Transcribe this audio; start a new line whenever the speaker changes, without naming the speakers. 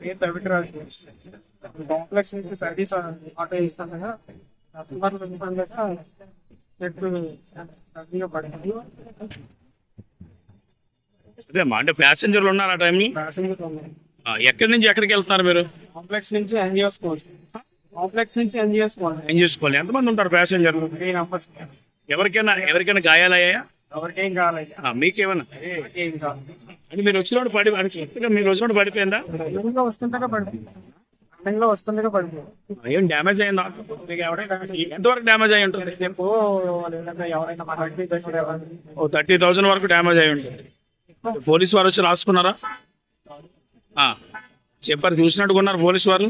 పేరు రవిరాజ్. కాంప్లెక్స్ నుంచి service auto ఇస్తాను కదా, కస్టమర్లు ఇబ్బంది కదా చెట్టు సర్వీగా పడుతుంది.
అదేమ్మా, అంటే ప్యాసింజర్లు ఉన్నారు ఆ టైంలో?
ప్యాసింజర్ ఉన్నాయి.
ఎక్కడి నుంచి ఎక్కడికి వెళ్తున్నారు మీరు?
కాంప్లెక్స్ నుంచి ఎన్జిఓ స్కూల్. కాంప్లెక్స్ నుంచి ఎన్జిఓ స్కూల్.
ఏం చేసుకోవాలి? ఎంతమంది ఉంటారు ప్యాసింజర్లు?
3 numbers.
ఎవరికైనా గాయాలయ్యా?
ఎవరికేం కావాలి,
మీకేమన్నా?
ఏం కావాలి.
అంటే మీరు వచ్చినప్పుడు మీరు వచ్చినప్పుడు పడిపోయిందా?
అడ్డంగా వస్తుండగా పడుతుంది, అడ్డంగా వస్తుండగా పడుతుంది.
ఏం డ్యామేజ్ అయిందా?
మీకు ఎవరైనా
ఎంతవరకు డ్యామేజ్ అయి ఉంటుంది?
రేపు ఎవరైనా మన
30,000 వరకు డ్యామేజ్ అయి ఉంటుంది. పోలీసు వారు వచ్చి రాసుకున్నారా? చెప్పారు, చూసినట్టుకున్నారు పోలీసు వారు.